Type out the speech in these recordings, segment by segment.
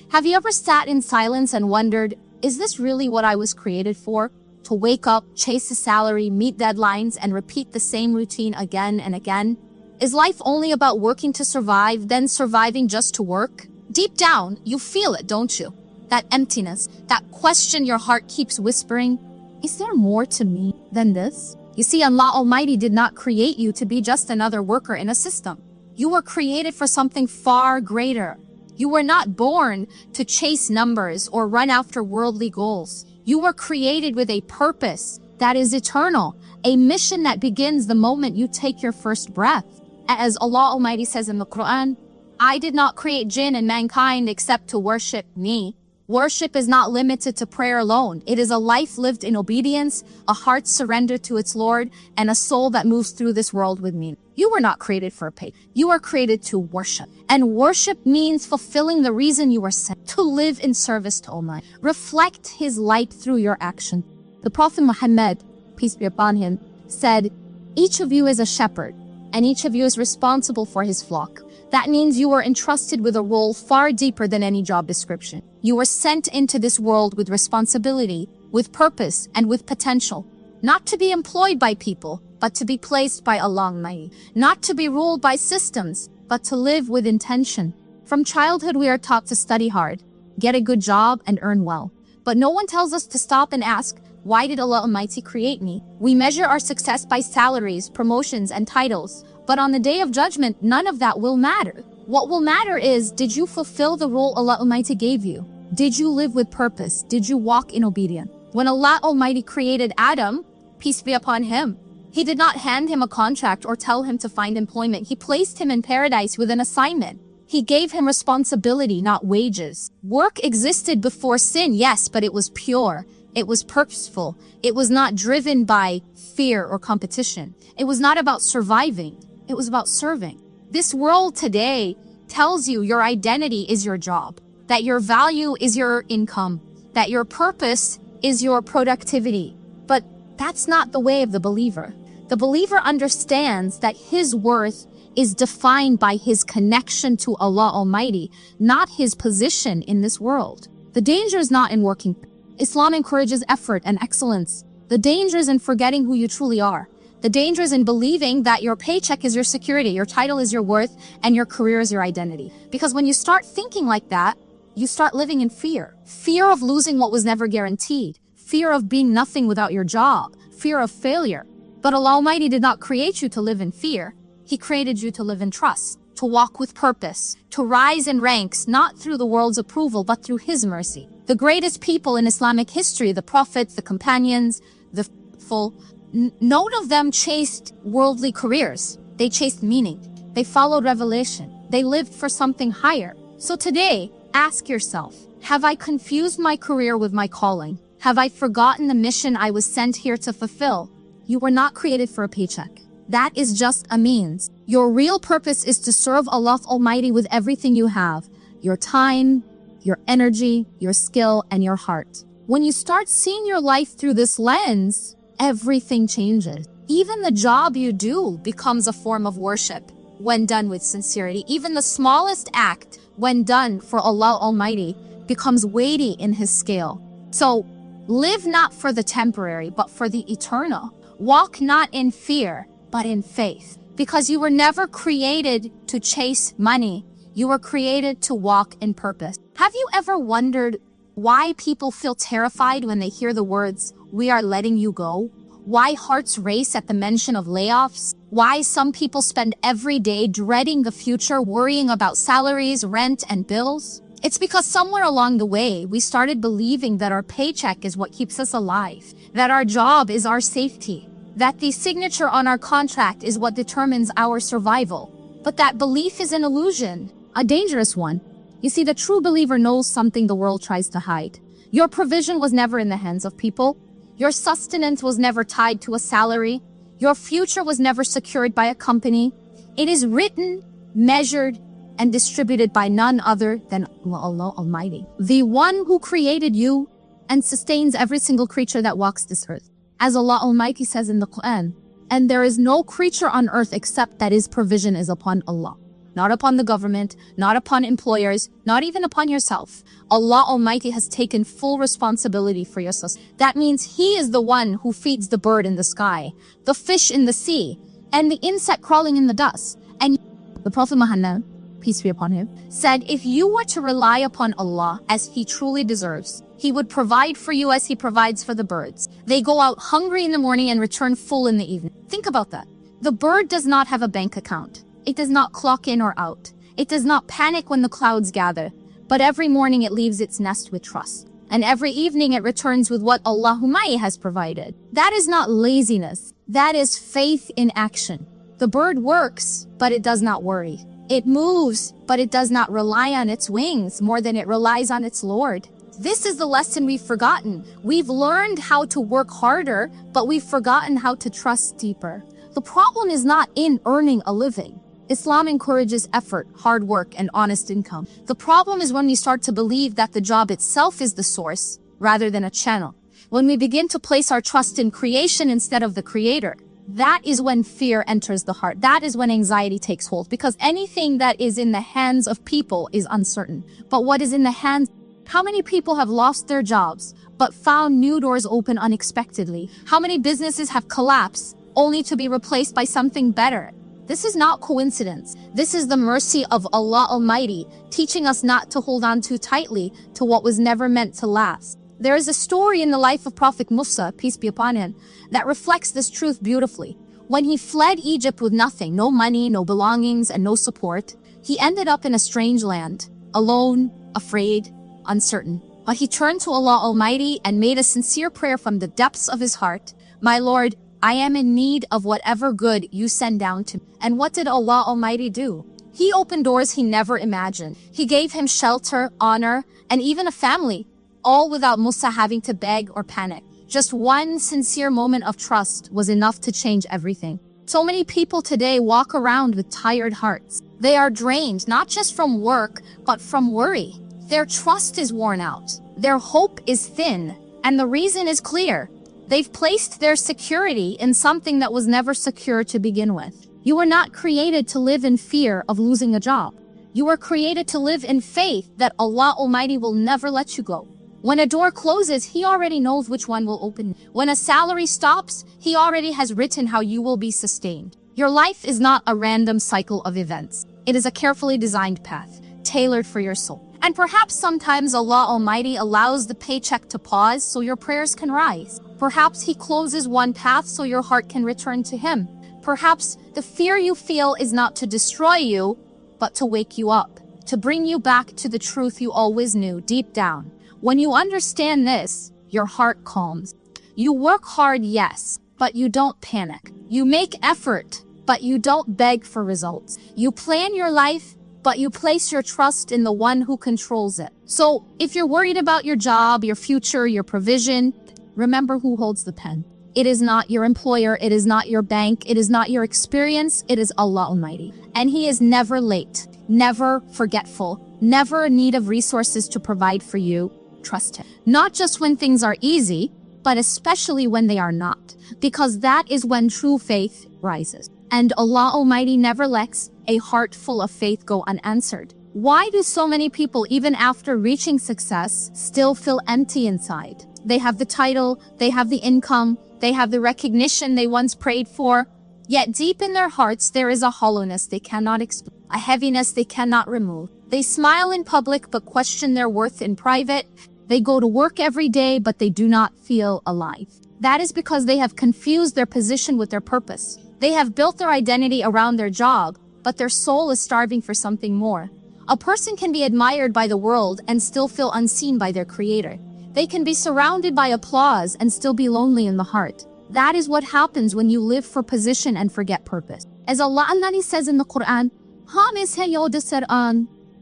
Have you ever sat in silence and wondered, is this really what I was created for? To wake up, chase a salary, meet deadlines, and repeat the same routine again and again? Is life only about working to survive, then surviving just to work? Deep down, you feel it, don't you? That emptiness, that question your heart keeps whispering, is there more to me than this? You see, Allah Almighty did not create you to be just another worker in a system. You were created for something far greater. You were not born to chase numbers or run after worldly goals. You were created with a purpose that is eternal, a mission that begins the moment you take your first breath. As Allah Almighty says in the Quran, I did not create jinn and mankind except to worship me. Worship is not limited to prayer alone. It is a life lived in obedience, a heart surrendered to its Lord, and a soul that moves through this world with me. You were not created for a pay. You are created to worship. And worship means fulfilling the reason you were sent, to live in service to Almighty. Reflect His light through your action. The Prophet Muhammad, peace be upon him, said, each of you is a shepherd, and each of you is responsible for his flock. That means you were entrusted with a role far deeper than any job description. You were sent into this world with responsibility, with purpose, and with potential. Not to be employed by people, but to be placed by Allah Almighty. Not to be ruled by systems, but to live with intention. From childhood, we are taught to study hard, get a good job, and earn well. But no one tells us to stop and ask, why did Allah Almighty create me? We measure our success by salaries, promotions, and titles. But on the Day of Judgment, none of that will matter. What will matter is, did you fulfill the role Allah Almighty gave you? Did you live with purpose? Did you walk in obedience? When Allah Almighty created Adam, peace be upon him, He did not hand him a contract or tell him to find employment. He placed him in paradise with an assignment. He gave him responsibility, not wages. Work existed before sin, yes, but it was pure. It was purposeful. It was not driven by fear or competition. It was not about surviving. It was about serving. This world today tells you your identity is your job, that your value is your income, that your purpose is your productivity. But that's not the way of the believer. The believer understands that his worth is defined by his connection to Allah Almighty, not his position in this world. The danger is not in working. Islam encourages effort and excellence. The danger is in forgetting who you truly are. The danger is in believing that your paycheck is your security, your title is your worth, and your career is your identity. Because when you start thinking like that, you start living in fear. Fear of losing what was never guaranteed. Fear of being nothing without your job. Fear of failure. But Allah Almighty did not create you to live in fear. He created you to live in trust, to walk with purpose, to rise in ranks, not through the world's approval, but through His mercy. The greatest people in Islamic history, the prophets, the companions, the faithful, none of them chased worldly careers. They chased meaning. They followed revelation. They lived for something higher. So today, ask yourself, have I confused my career with my calling? Have I forgotten the mission I was sent here to fulfill? You were not created for a paycheck. That is just a means. Your real purpose is to serve Allah Almighty with everything you have. Your time, your energy, your skill, and your heart. When you start seeing your life through this lens, everything changes. Even the job you do becomes a form of worship when done with sincerity. Even the smallest act, when done for Allah Almighty, becomes weighty in His scale. So, live not for the temporary, but for the eternal. Walk not in fear, but in faith. Because you were never created to chase money. You were created to walk in purpose. Have you ever wondered why people feel terrified when they hear the words, "We are letting you go"? Why hearts race at the mention of layoffs? Why some people spend every day dreading the future, worrying about salaries, rent, and bills? It's because somewhere along the way, we started believing that our paycheck is what keeps us alive, that our job is our safety, that the signature on our contract is what determines our survival. But that belief is an illusion, a dangerous one. You see, the true believer knows something the world tries to hide. Your provision was never in the hands of people. Your sustenance was never tied to a salary. Your future was never secured by a company. It is written, measured, and distributed by none other than Allah Almighty, the one who created you and sustains every single creature that walks this earth. As Allah Almighty says in the Quran, and there is no creature on earth except that his provision is upon Allah. not upon the government, not upon employers, not even upon yourself. Allah Almighty has taken full responsibility for your sustenance. That means He is the one who feeds the bird in the sky, the fish in the sea, and the insect crawling in the dust. And the Prophet Muhammad, peace be upon him, said, if you were to rely upon Allah as He truly deserves, He would provide for you as He provides for the birds. They go out hungry in the morning and return full in the evening. Think about that. The bird does not have a bank account. It does not clock in or out. It does not panic when the clouds gather. But every morning it leaves its nest with trust. And every evening it returns with what Allah Almighty has provided. That is not laziness. That is faith in action. The bird works, but it does not worry. It moves, but it does not rely on its wings more than it relies on its Lord. This is the lesson we've forgotten. We've learned how to work harder, but we've forgotten how to trust deeper. The problem is not in earning a living. Islam encourages effort, hard work, and honest income. The problem is when we start to believe that the job itself is the source, rather than a channel. When we begin to place our trust in creation instead of the Creator. That is when fear enters the heart. That is when anxiety takes hold. Because anything that is in the hands of people is uncertain. But what is in the hands? How many people have lost their jobs, but found new doors open unexpectedly? How many businesses have collapsed, only to be replaced by something better? This is not coincidence. This is the mercy of Allah Almighty, teaching us not to hold on too tightly to what was never meant to last. There is a story in the life of Prophet Musa, peace be upon him, that reflects this truth beautifully. When he fled Egypt with nothing, no money, no belongings, and no support, he ended up in a strange land, alone, afraid, uncertain. But he turned to Allah Almighty and made a sincere prayer from the depths of his heart. My Lord, I am in need of whatever good you send down to me. And what did Allah Almighty do? He opened doors he never imagined. He gave him shelter, honor, and even a family, all without Musa having to beg or panic. Just one sincere moment of trust was enough to change everything. So many people today walk around with tired hearts. They are drained, not just from work, but from worry. Their trust is worn out. Their hope is thin. And the reason is clear. They've placed their security in something that was never secure to begin with. You were not created to live in fear of losing a job. You were created to live in faith that Allah Almighty will never let you go. When a door closes, He already knows which one will open. When a salary stops, He already has written how you will be sustained. Your life is not a random cycle of events. It is a carefully designed path, tailored for your soul. And perhaps sometimes Allah Almighty allows the paycheck to pause so your prayers can rise. Perhaps He closes one path so your heart can return to Him. Perhaps the fear you feel is not to destroy you, but to wake you up, to bring you back to the truth you always knew deep down. When you understand this, your heart calms. You work hard, yes, but you don't panic. You make effort, but you don't beg for results. You plan your life, but you place your trust in the one who controls it. So if you're worried about your job, your future, your provision, remember who holds the pen. It is not your employer. It is not your bank. It is not your experience. It is Allah Almighty. And He is never late, never forgetful, never in need of resources to provide for you. Trust Him. Not just when things are easy, but especially when they are not. Because that is when true faith rises. And Allah Almighty never lets a heart full of faith go unanswered. Why do so many people, even after reaching success, still feel empty inside? They have the title, they have the income, they have the recognition they once prayed for. Yet deep in their hearts, there is a hollowness they cannot explain, a heaviness they cannot remove. They smile in public but question their worth in private. They go to work every day but they do not feel alive. That is because they have confused their position with their purpose. They have built their identity around their job, but their soul is starving for something more. A person can be admired by the world and still feel unseen by their Creator. They can be surrounded by applause and still be lonely in the heart. That is what happens when you live for position and forget purpose. As Allah says in the Quran,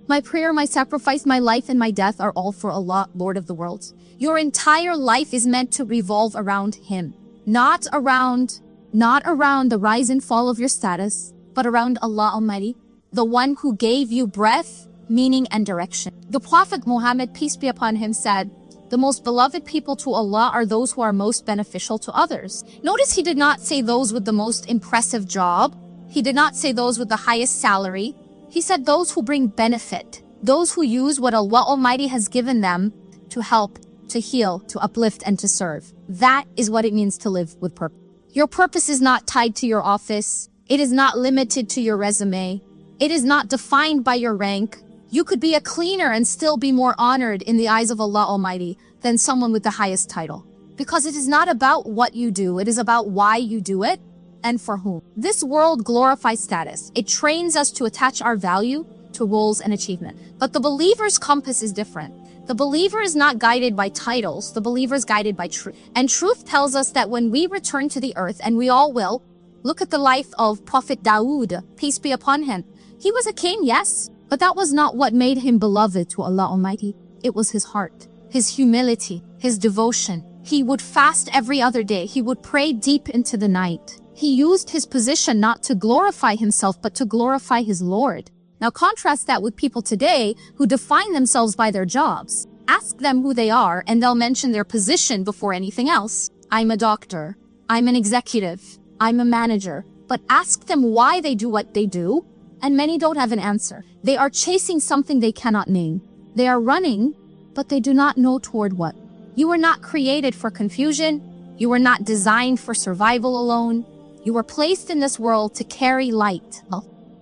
my prayer, my sacrifice, my life, and my death are all for Allah, Lord of the worlds. Your entire life is meant to revolve around Him, not around the rise and fall of your status, but around Allah Almighty, the one who gave you breath, meaning, and direction. The Prophet Muhammad, peace be upon him, said, the most beloved people to Allah are those who are most beneficial to others. Notice He did not say those with the most impressive job. He did not say those with the highest salary. He said those who bring benefit, those who use what Allah Almighty has given them to help, to heal, to uplift, and to serve. That is what it means to live with purpose. Your purpose is not tied to your office. It is not limited to your resume. It is not defined by your rank. You could be a cleaner and still be more honored in the eyes of Allah Almighty than someone with the highest title. Because it is not about what you do. It is about why you do it and for whom. This world glorifies status. It trains us to attach our value to roles and achievement. But the believer's compass is different. The believer is not guided by titles. The believer is guided by truth. And truth tells us that when we return to the earth, and we all will, look at the life of Prophet Dawood, peace be upon him. He was a king, yes, but that was not what made him beloved to Allah Almighty. It was his heart, his humility, his devotion. He would fast every other day. He would pray deep into the night. He used his position not to glorify himself, but to glorify his Lord. Now contrast that with people today who define themselves by their jobs. Ask them who they are and they'll mention their position before anything else. I'm a doctor. I'm an executive. I'm a manager. But ask them why they do what they do, and many don't have an answer. They are chasing something they cannot name. They are running, but they do not know toward what. You were not created for confusion. You were not designed for survival alone. You were placed in this world to carry light.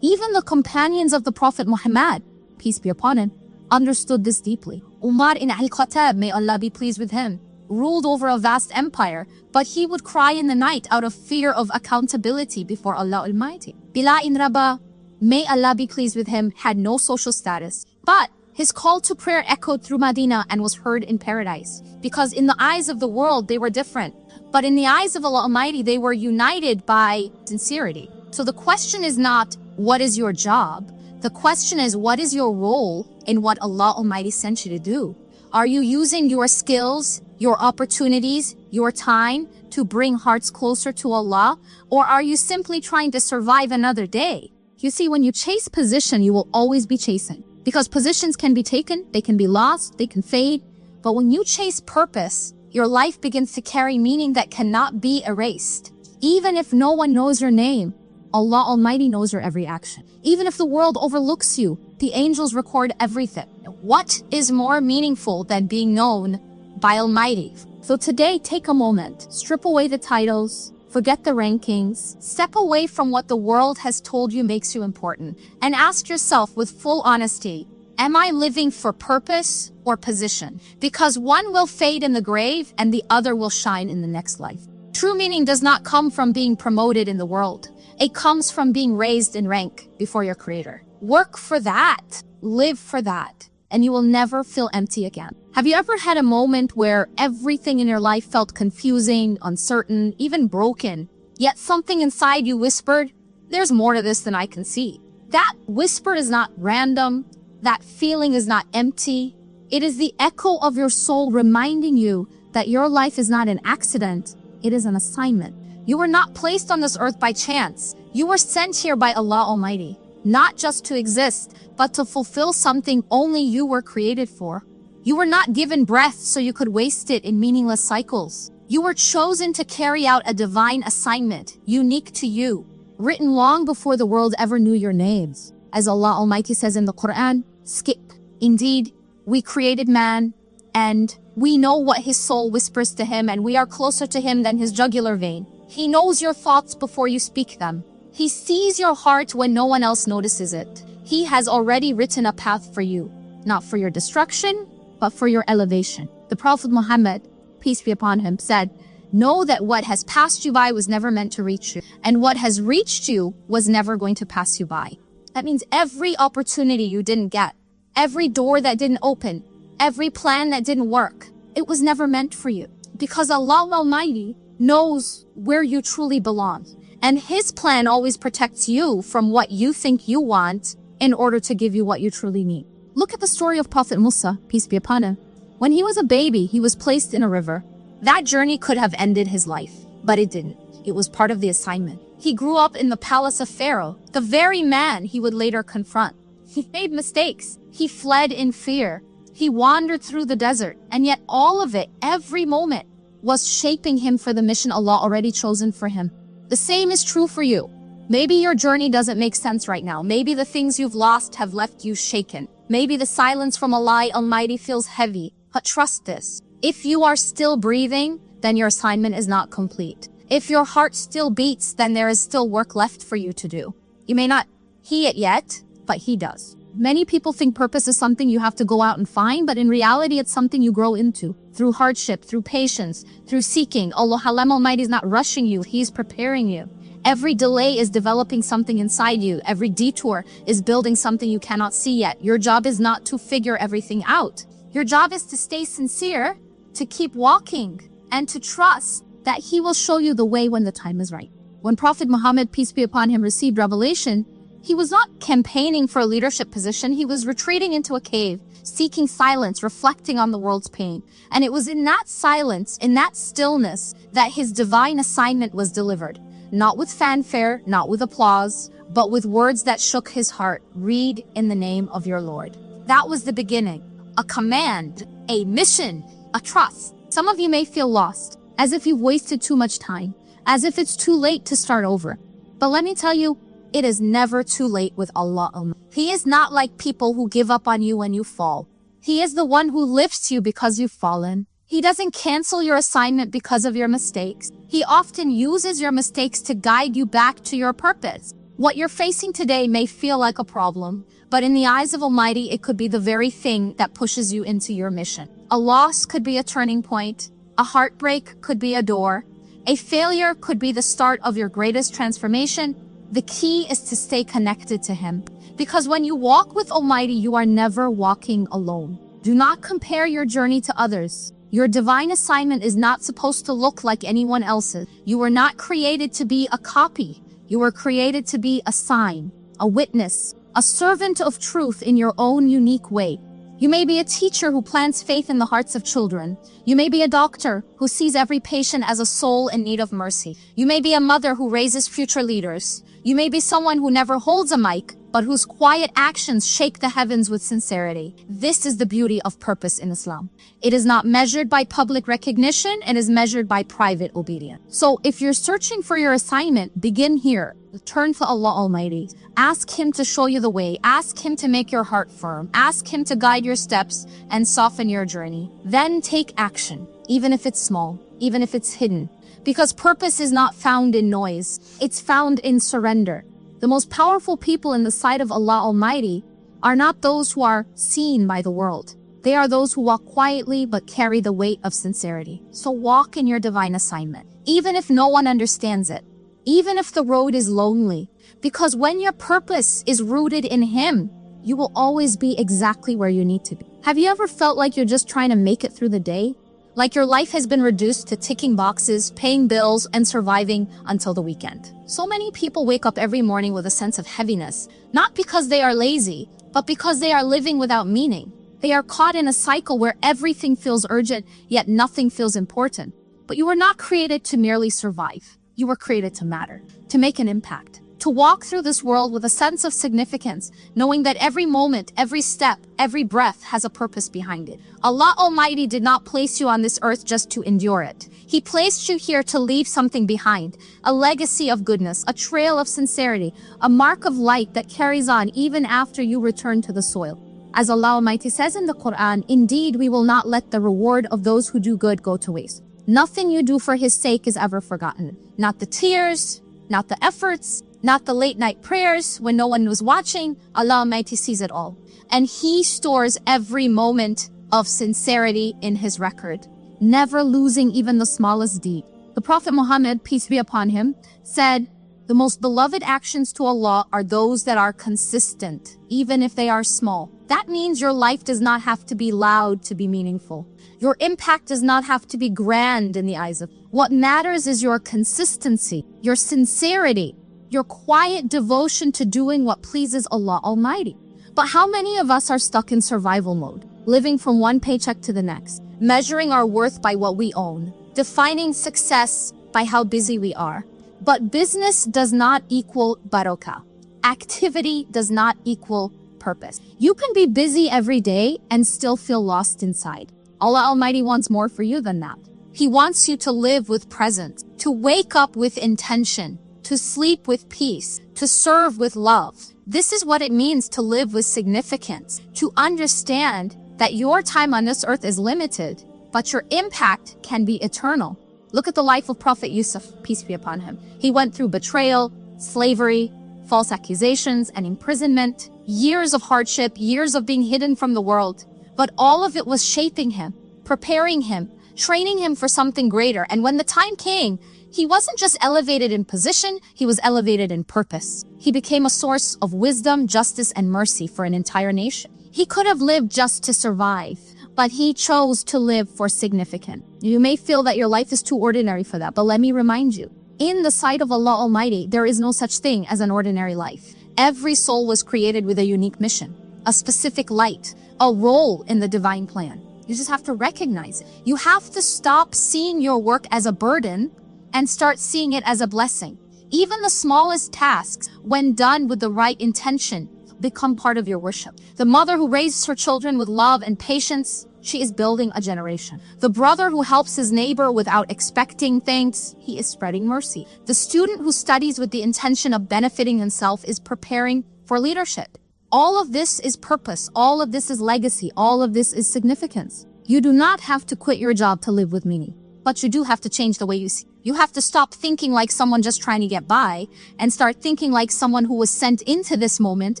Even the companions of the Prophet Muhammad, peace be upon him, understood this deeply. Umar ibn al-Khattab, may Allah be pleased with him, ruled over a vast empire, but he would cry in the night out of fear of accountability before Allah Almighty. Bilal ibn Rabah, may Allah be pleased with him, had no social status, but his call to prayer echoed through Medina and was heard in paradise. Because in the eyes of the world, they were different. But in the eyes of Allah Almighty, they were united by sincerity. So the question is not, what is your job? The question is, what is your role in what Allah Almighty sent you to do? Are you using your skills, your opportunities, your time to bring hearts closer to Allah? Or are you simply trying to survive another day? You see, when you chase position, you will always be chasing. Because positions can be taken, they can be lost, they can fade. But when you chase purpose, your life begins to carry meaning that cannot be erased. Even if no one knows your name, Allah Almighty knows your every action. Even if the world overlooks you, the angels record everything. What is more meaningful than being known by Almighty? So today, take a moment, strip away the titles, forget the rankings, step away from what the world has told you makes you important, and ask yourself with full honesty, am I living for purpose or position? Because one will fade in the grave and the other will shine in the next life. True meaning does not come from being promoted in the world. It comes from being raised in rank before your Creator. Work for that. Live for that. And you will never feel empty again. Have you ever had a moment where everything in your life felt confusing, uncertain, even broken, yet something inside you whispered, there's more to this than I can see? That whisper is not random. That feeling is not empty. It is the echo of your soul reminding you that your life is not an accident. It is an assignment. You were not placed on this earth by chance. You were sent here by Allah Almighty, not just to exist, but to fulfill something only you were created for. You were not given breath so you could waste it in meaningless cycles. You were chosen to carry out a divine assignment, unique to you, written long before the world ever knew your names. As Allah Almighty says in the Quran, skip. Indeed, we created man, and we know what his soul whispers to him, and we are closer to him than his jugular vein. He knows your thoughts before you speak them. He sees your heart when no one else notices it. He has already written a path for you, not for your destruction, but for your elevation. The Prophet Muhammad, peace be upon him, said, know that what has passed you by was never meant to reach you, and what has reached you was never going to pass you by. That means every opportunity you didn't get, every door that didn't open, every plan that didn't work, it was never meant for you. Because Allah Almighty knows where you truly belong. And His plan always protects you from what you think you want in order to give you what you truly need. Look at the story of Prophet Musa, peace be upon him. When he was a baby, he was placed in a river. That journey could have ended his life, but it didn't. It was part of the assignment. He grew up in the palace of Pharaoh, the very man he would later confront. He made mistakes. He fled in fear. He wandered through the desert, and yet all of it, every moment, was shaping him for the mission Allah already chosen for him. The same is true for you. Maybe your journey doesn't make sense right now. Maybe the things you've lost have left you shaken. Maybe the silence from Allah Almighty feels heavy. But trust this. If you are still breathing, then your assignment is not complete. If your heart still beats, then there is still work left for you to do. You may not see it yet, but He does. Many people think purpose is something you have to go out and find, but in reality, it's something you grow into. Through hardship, through patience, through seeking. Allah Almighty is not rushing you. He's preparing you. Every delay is developing something inside you. Every detour is building something you cannot see yet. Your job is not to figure everything out. Your job is to stay sincere, to keep walking, and to trust that He will show you the way when the time is right. When Prophet Muhammad, peace be upon him, received revelation, he was not campaigning for a leadership position. He was retreating into a cave, seeking silence, reflecting on the world's pain. And it was in that silence, in that stillness, that his divine assignment was delivered. Not with fanfare, not with applause, but with words that shook his heart. Read in the name of your Lord. That was the beginning. A command, a mission, a trust. Some of you may feel lost, as if you've wasted too much time, as if it's too late to start over. But let me tell you, it is never too late with Allah. He is not like people who give up on you when you fall. He is the one who lifts you because you've fallen. He doesn't cancel your assignment because of your mistakes. He often uses your mistakes to guide you back to your purpose. What you're facing today may feel like a problem, but in the eyes of Almighty, it could be the very thing that pushes you into your mission. A loss could be a turning point. A heartbreak could be a door. A failure could be the start of your greatest transformation. The key is to stay connected to Him. Because when you walk with Almighty, you are never walking alone. Do not compare your journey to others. Your divine assignment is not supposed to look like anyone else's. You were not created to be a copy. You were created to be a sign, a witness, a servant of truth in your own unique way. You may be a teacher who plants faith in the hearts of children. You may be a doctor who sees every patient as a soul in need of mercy. You may be a mother who raises future leaders. You may be someone who never holds a mic, but whose quiet actions shake the heavens with sincerity. This is the beauty of purpose in Islam. It is not measured by public recognition, it is measured by private obedience. So if you're searching for your assignment, begin here. Turn to Allah Almighty. Ask Him to show you the way. Ask Him to make your heart firm. Ask Him to guide your steps and soften your journey. Then take action, even if it's small, even if it's hidden. Because purpose is not found in noise. It's found in surrender. The most powerful people in the sight of Allah Almighty are not those who are seen by the world. They are those who walk quietly but carry the weight of sincerity. So walk in your divine assignment, even if no one understands it, even if the road is lonely. Because when your purpose is rooted in Him, you will always be exactly where you need to be. Have you ever felt like you're just trying to make it through the day? Like your life has been reduced to ticking boxes, paying bills, and surviving until the weekend. So many people wake up every morning with a sense of heaviness, not because they are lazy, but because they are living without meaning. They are caught in a cycle where everything feels urgent, yet nothing feels important. But you were not created to merely survive. You were created to matter, to make an impact, to walk through this world with a sense of significance, knowing that every moment, every step, every breath has a purpose behind it. Allah Almighty did not place you on this earth just to endure it. He placed you here to leave something behind, a legacy of goodness, a trail of sincerity, a mark of light that carries on even after you return to the soil. As Allah Almighty says in the Quran, indeed, we will not let the reward of those who do good go to waste. Nothing you do for His sake is ever forgotten. Not the tears, not the efforts, not the late night prayers when no one was watching. Allah Almighty sees it all. And He stores every moment of sincerity in His record, never losing even the smallest deed. The Prophet Muhammad, peace be upon him, said, the most beloved actions to Allah are those that are consistent, even if they are small. That means your life does not have to be loud to be meaningful. Your impact does not have to be grand in the eyes of. What matters is your consistency, your sincerity, your quiet devotion to doing what pleases Allah Almighty. But how many of us are stuck in survival mode, living from one paycheck to the next, measuring our worth by what we own, defining success by how busy we are? But business does not equal barakah. Activity does not equal purpose. You can be busy every day and still feel lost inside. Allah Almighty wants more for you than that. He wants you to live with presence, to wake up with intention, to sleep with peace, to serve with love. This is what it means to live with significance, to understand that your time on this earth is limited, but your impact can be eternal. Look at the life of Prophet Yusuf, peace be upon him. He went through betrayal, slavery, false accusations, and imprisonment, years of hardship, years of being hidden from the world. But all of it was shaping him, preparing him, training him for something greater. And when the time came, he wasn't just elevated in position, he was elevated in purpose. He became a source of wisdom, justice, and mercy for an entire nation. He could have lived just to survive, but he chose to live for significance. You may feel that your life is too ordinary for that, but let me remind you, in the sight of Allah Almighty, there is no such thing as an ordinary life. Every soul was created with a unique mission, a specific light, a role in the divine plan. You just have to recognize it. You have to stop seeing your work as a burden and start seeing it as a blessing. Even the smallest tasks, when done with the right intention, become part of your worship. The mother who raises her children with love and patience, she is building a generation. The brother who helps his neighbor without expecting thanks, he is spreading mercy. The student who studies with the intention of benefiting himself is preparing for leadership. All of this is purpose. All of this is legacy. All of this is significance. You do not have to quit your job to live with meaning, but you do have to change the way you see. You have to stop thinking like someone just trying to get by and start thinking like someone who was sent into this moment,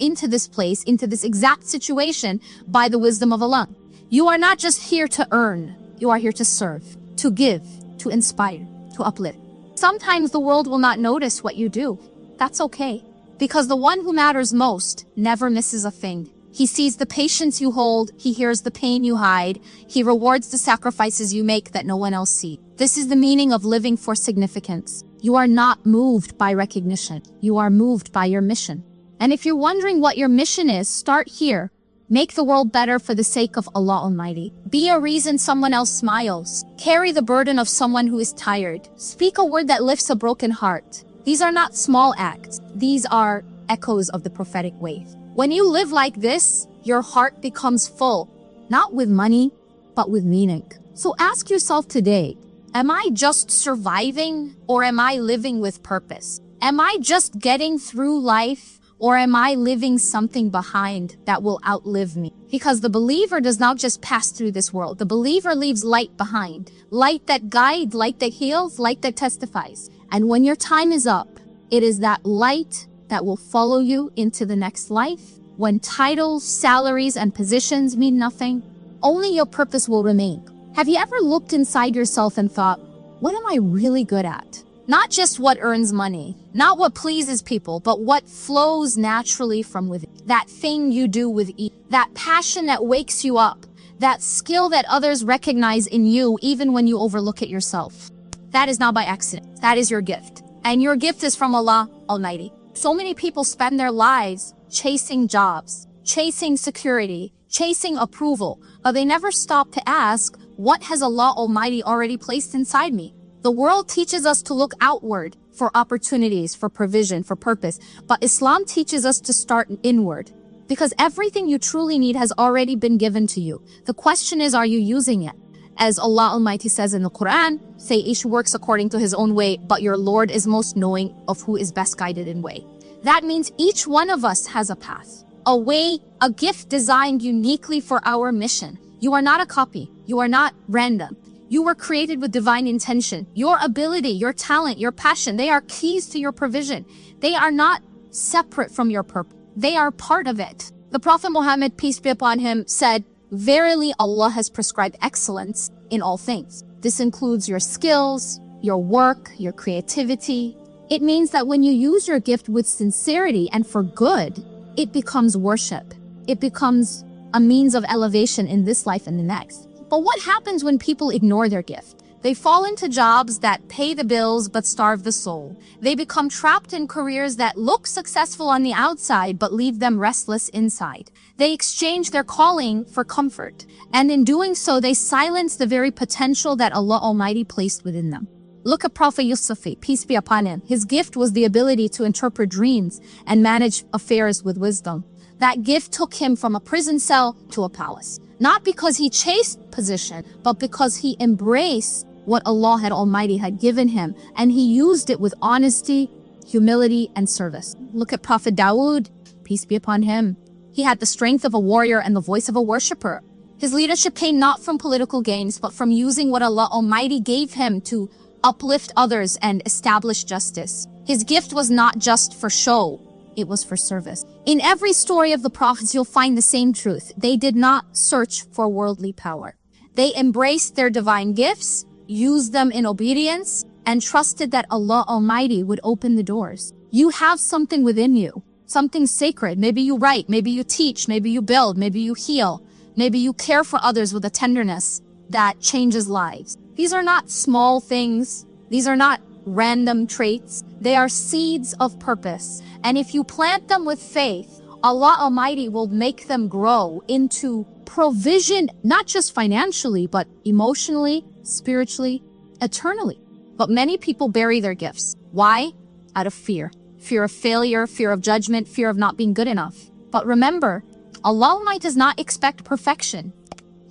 into this place, into this exact situation by the wisdom of Allah. You are not just here to earn. You are here to serve, to give, to inspire, to uplift. Sometimes the world will not notice what you do. That's okay, because the one who matters most never misses a thing. He sees the patience you hold. He hears the pain you hide. He rewards the sacrifices you make that no one else sees. This is the meaning of living for significance. You are not moved by recognition. You are moved by your mission. And if you're wondering what your mission is, start here. Make the world better for the sake of Allah Almighty. Be a reason someone else smiles. Carry the burden of someone who is tired. Speak a word that lifts a broken heart. These are not small acts. These are echoes of the prophetic wave. When you live like this, your heart becomes full, not with money, but with meaning. So ask yourself today, am I just surviving or am I living with purpose? Am I just getting through life or am I leaving something behind that will outlive me? Because the believer does not just pass through this world. The believer leaves light behind. Light that guides, light that heals, light that testifies. And when your time is up, it is that light that will follow you into the next life. When titles, salaries, and positions mean nothing, only your purpose will remain. Have you ever looked inside yourself and thought, what am I really good at? Not just what earns money, not what pleases people, but what flows naturally from within. That thing you do with ease, that passion that wakes you up, that skill that others recognize in you even when you overlook it yourself. That is not by accident. That is your gift. And your gift is from Allah Almighty. So many people spend their lives chasing jobs, chasing security, chasing approval, but they never stop to ask, what has Allah Almighty already placed inside me? The world teaches us to look outward for opportunities, for provision, for purpose, but Islam teaches us to start inward, because everything you truly need has already been given to you. The question is, are you using it? As Allah Almighty says in the Quran, say each works according to his own way, but your Lord is most knowing of who is best guided in way. That means each one of us has a path, a way, a gift designed uniquely for our mission. You are not a copy. You are not random. You were created with divine intention. Your ability, your talent, your passion, they are keys to your provision. They are not separate from your purpose. They are part of it. The Prophet Muhammad, peace be upon him, said, verily, Allah has prescribed excellence in all things. This includes your skills, your work, your creativity. It means that when you use your gift with sincerity and for good, it becomes worship. It becomes a means of elevation in this life and the next. But what happens when people ignore their gift? They fall into jobs that pay the bills but starve the soul. They become trapped in careers that look successful on the outside but leave them restless inside. They exchange their calling for comfort, and in doing so, they silence the very potential that Allah Almighty placed within them. Look at Prophet Yusuf, peace be upon him. His gift was the ability to interpret dreams and manage affairs with wisdom. That gift took him from a prison cell to a palace. Not because he chased position, but because he embraced what Allah Almighty had given him, and he used it with honesty, humility, and service. Look at Prophet Dawood, peace be upon him. He had the strength of a warrior and the voice of a worshipper. His leadership came not from political gains, but from using what Allah Almighty gave him to uplift others and establish justice. His gift was not just for show, it was for service. In every story of the prophets, you'll find the same truth. They did not search for worldly power. They embraced their divine gifts, used them in obedience, and trusted that Allah Almighty would open the doors. You have something within you, something sacred. Maybe you write, maybe you teach, maybe you build, maybe you heal, maybe you care for others with a tenderness that changes lives. These are not small things. These are not random traits. They are seeds of purpose. And if you plant them with faith, Allah Almighty will make them grow into provision, not just financially, but emotionally, spiritually, eternally. But many people bury their gifts. Why? Out of fear. Fear of failure, fear of judgment, fear of not being good enough. But remember, Allah Almighty does not expect perfection.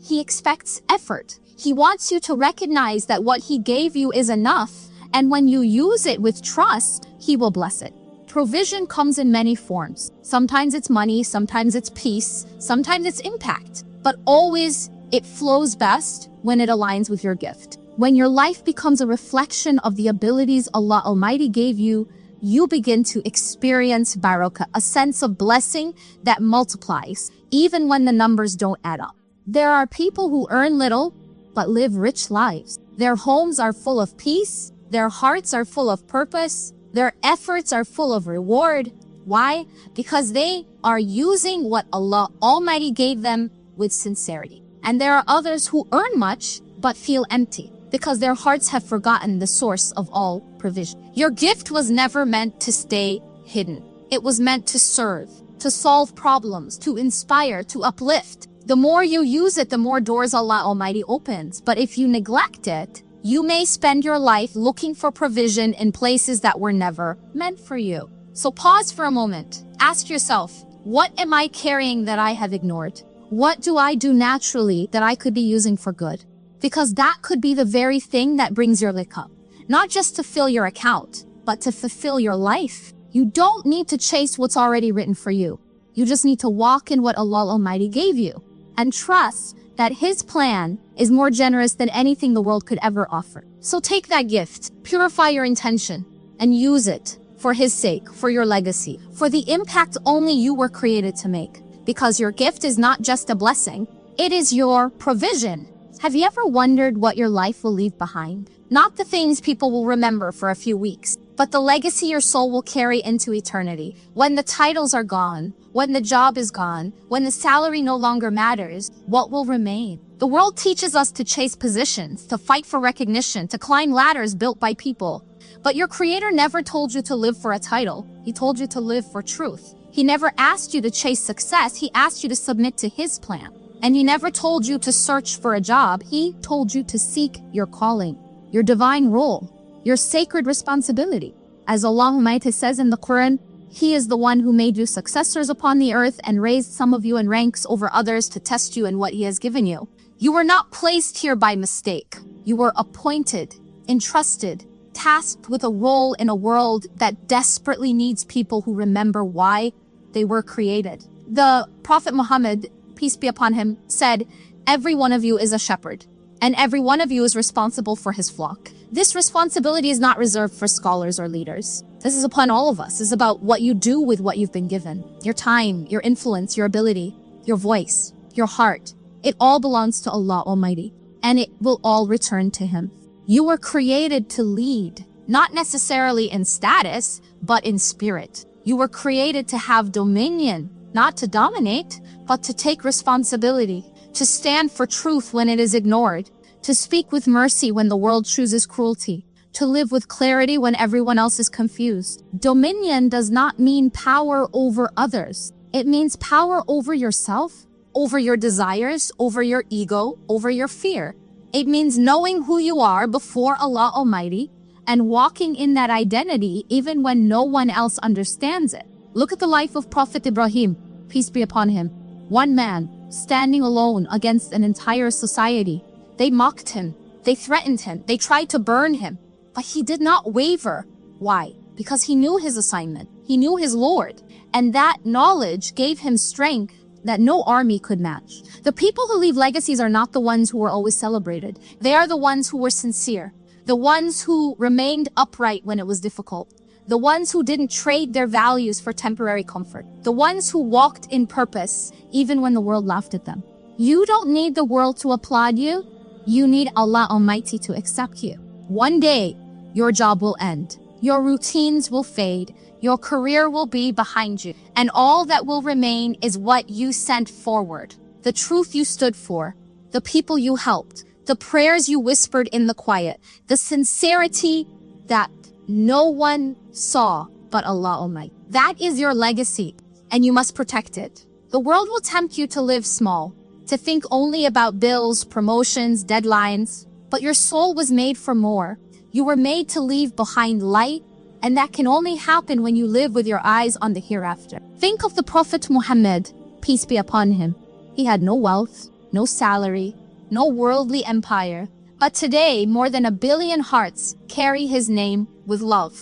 He expects effort. He wants you to recognize that what He gave you is enough. And when you use it with trust, He will bless it. Provision comes in many forms. Sometimes it's money, sometimes it's peace, sometimes it's impact. But always it flows best when it aligns with your gift. When your life becomes a reflection of the abilities Allah Almighty gave you, you begin to experience barakah, a sense of blessing that multiplies, even when the numbers don't add up. There are people who earn little, but live rich lives. Their homes are full of peace. Their hearts are full of purpose. Their efforts are full of reward. Why? Because they are using what Allah Almighty gave them with sincerity. And there are others who earn much, but feel empty, because their hearts have forgotten the source of all provision. Your gift was never meant to stay hidden. It was meant to serve, to solve problems, to inspire, to uplift. The more you use it, the more doors Allah Almighty opens. But if you neglect it, you may spend your life looking for provision in places that were never meant for you. So pause for a moment. Ask yourself, what am I carrying that I have ignored? What do I do naturally that I could be using for good? Because that could be the very thing that brings your rizq up. Not just to fill your account, but to fulfill your life. You don't need to chase what's already written for you. You just need to walk in what Allah Almighty gave you and trust that His plan is more generous than anything the world could ever offer. So take that gift, purify your intention, and use it for His sake, for your legacy, for the impact only you were created to make. Because your gift is not just a blessing, it is your provision. Have you ever wondered what your life will leave behind? Not the things people will remember for a few weeks, but the legacy your soul will carry into eternity. When the titles are gone, when the job is gone, when the salary no longer matters, what will remain? The world teaches us to chase positions, to fight for recognition, to climb ladders built by people. But your Creator never told you to live for a title. He told you to live for truth. He never asked you to chase success. He asked you to submit to His plan. And He never told you to search for a job. He told you to seek your calling, your divine role, your sacred responsibility. As Allah Almighty says in the Quran, He is the one who made you successors upon the earth and raised some of you in ranks over others to test you in what He has given you. You were not placed here by mistake. You were appointed, entrusted, tasked with a role in a world that desperately needs people who remember why they were created. The Prophet Muhammad, peace be upon him, said, every one of you is a shepherd, and every one of you is responsible for his flock. This responsibility is not reserved for scholars or leaders. This is upon all of us. This is about what you do with what you've been given. Your time, your influence, your ability, your voice, your heart. It all belongs to Allah Almighty, and it will all return to Him. You were created to lead, not necessarily in status, but in spirit. You were created to have dominion, not to dominate, but to take responsibility, to stand for truth when it is ignored, to speak with mercy when the world chooses cruelty, to live with clarity when everyone else is confused. Dominion does not mean power over others. It means power over yourself, over your desires, over your ego, over your fear. It means knowing who you are before Allah Almighty and walking in that identity even when no one else understands it. Look at the life of Prophet Ibrahim, peace be upon him. One man, standing alone against an entire society. They mocked him. They threatened him. They tried to burn him. But he did not waver. Why? because he knew his assignment. He knew his Lord. And that knowledge gave him strength that no army could match. The people who leave legacies are not the ones who were always celebrated. They are the ones who were sincere. The ones who remained upright when it was difficult. The ones who didn't trade their values for temporary comfort. The ones who walked in purpose even when the world laughed at them. You don't need the world to applaud you. You need Allah Almighty to accept you. One day, your job will end. Your routines will fade. Your career will be behind you. And all that will remain is what you sent forward. The truth you stood for. The people you helped. The prayers you whispered in the quiet. The sincerity that no one saw but Allah Almighty. That is your legacy, and you must protect it. The world will tempt you to live small, to think only about bills, promotions, deadlines. But your soul was made for more. You were made to leave behind light, and that can only happen when you live with your eyes on the hereafter. Think of the Prophet Muhammad, peace be upon him. He had no wealth, no salary, no worldly empire. But today, more than 1 billion hearts carry his name with love.